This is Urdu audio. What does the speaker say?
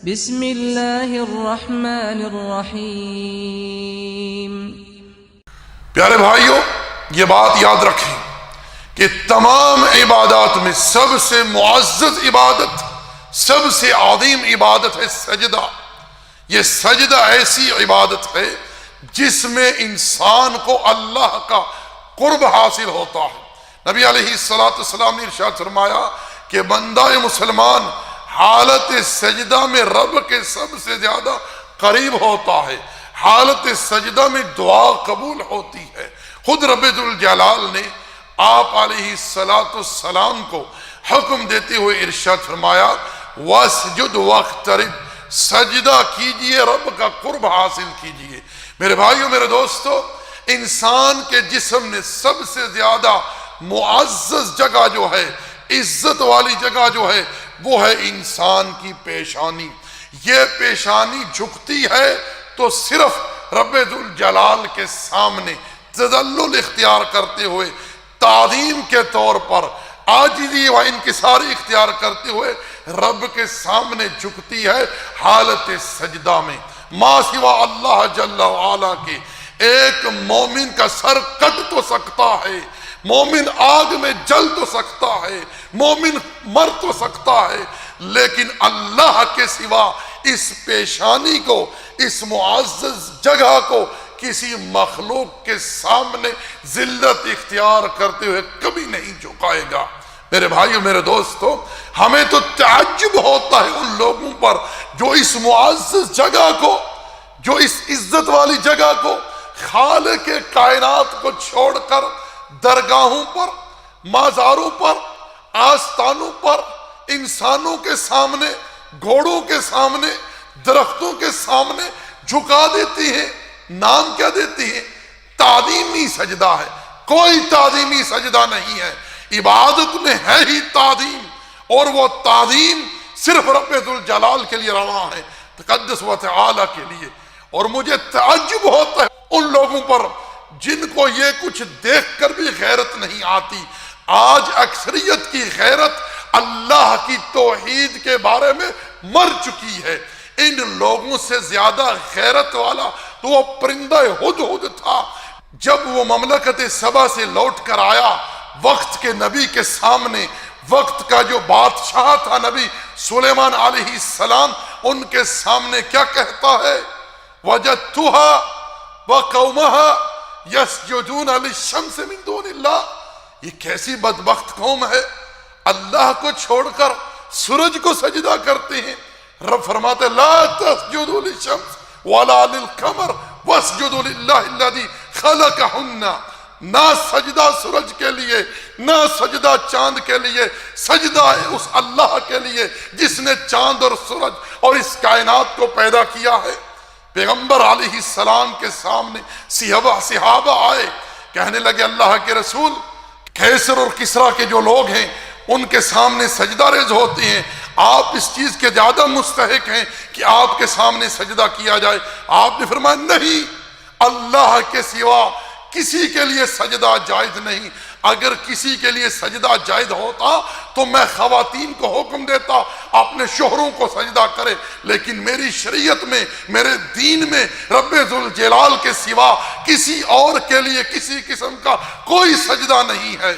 بسم اللہ الرحمن الرحیم۔ پیارے بھائیوں، یہ بات یاد رکھیں کہ تمام عبادات میں سب سے معزز عبادت، سب سے عظیم عبادت ہے سجدہ۔ یہ سجدہ ایسی عبادت ہے جس میں انسان کو اللہ کا قرب حاصل ہوتا ہے۔ نبی علیہ السلام نے ارشاد فرمایا کہ بندہ مسلمان حالت سجدہ میں رب کے سب سے زیادہ قریب ہوتا ہے، حالت سجدہ میں دعا قبول ہوتی ہے۔ خود رب ذوالجلال نے آپ علیہ السلام کو حکم دیتے ہوئے ارشاد فرمایا وَاسْجُدْ وَاقْتَرِبْ، سجدہ کیجئے، رب کا قرب حاصل کیجئے۔ میرے بھائیوں، میرے دوستو، انسان کے جسم میں سب سے زیادہ معزز جگہ جو ہے، عزت والی جگہ جو ہے، وہ ہے انسان کی پیشانی۔ یہ پیشانی جھکتی ہے تو صرف رب ذوالجلال کے سامنے تذلل اختیار کرتے ہوئے، تعظیم کے طور پر عاجزی و انکساری اختیار کرتے ہوئے رب کے سامنے جھکتی ہے حالت سجدہ میں۔ ما سوا اللہ جل وعلا کے ایک مومن کا سر کٹ تو سکتا ہے، مومن آگ میں جل تو سکتا ہے، مومن مر تو سکتا ہے، لیکن اللہ کے سوا اس پیشانی کو، اس معزز جگہ کو کسی مخلوق کے سامنے ذلت اختیار کرتے ہوئے کبھی نہیں جھکائے گا۔ میرے بھائیو، میرے دوستو، ہمیں تو تعجب ہوتا ہے ان لوگوں پر جو اس معزز جگہ کو، جو اس عزت والی جگہ کو، خالق کائنات کو چھوڑ کر درگاہوں پر، مزاروں پر، آستانوں پر، انسانوں کے سامنے، گھوڑوں کے سامنے، درختوں کے سامنے جھکا دیتی ہیں۔ نام کیا دیتی ہیں؟ تعظیمی سجدہ ہے۔ کوئی تعظیمی سجدہ نہیں ہے، عبادت میں ہے ہی تعظیم، اور وہ تعظیم صرف رب ذوالجلال کے لیے روا ہے، تقدس و تعالی کے لیے۔ اور مجھے تعجب ہوتا ہے ان لوگوں پر جن کو یہ کچھ دیکھ کر بھی غیرت نہیں آتی۔ آج اکثریت کی غیرت اللہ کی توحید کے بارے میں مر چکی ہے۔ ان لوگوں سے زیادہ غیرت والا تو وہ پرندہ ہدہد تھا، جب وہ مملکت سبا سے لوٹ کر آیا، وقت کے نبی کے سامنے، وقت کا جو بادشاہ تھا نبی سلیمان علیہ السلام، ان کے سامنے کیا کہتا ہے؟ وَجَدْتُهَا وَقَوْمَهَا يَسْجُدُونَ لِلشَّمْسِ مِن دُونِ اللَّهِ۔ یہ کیسی بدبخت قوم ہے، اللہ کو چھوڑ کر سورج کو سجدہ کرتے ہیں۔ رب فرماتے لا تسجدوا للشمس ولا للقمر واسجدوا للہ الذی خلقہن۔ نہ سجدہ سورج کے لیے، نہ سجدہ چاند کے لیے، سجدہ ہے اس اللہ کے لیے جس نے چاند اور سورج اور اس کائنات کو پیدا کیا ہے۔ پیغمبر علیہ السلام کے سامنے صحابہ آئے، کہنے لگے اللہ کے رسول، کیسر اور کسرا کے جو لوگ ہیں ان کے سامنے سجدہ ریز ہوتے ہیں، آپ اس چیز کے زیادہ مستحق ہیں کہ آپ کے سامنے سجدہ کیا جائے۔ آپ نے فرمایا نہیں، اللہ کے سوا کسی کے لیے سجدہ جائز نہیں۔ اگر کسی کے لیے سجدہ جائز ہوتا تو میں خواتین کو حکم دیتا اپنے شوہروں کو سجدہ کرے، لیکن میری شریعت میں، میرے دین میں رب ذوالجلال کے سوا کسی اور کے لیے کسی قسم کا کوئی سجدہ نہیں ہے۔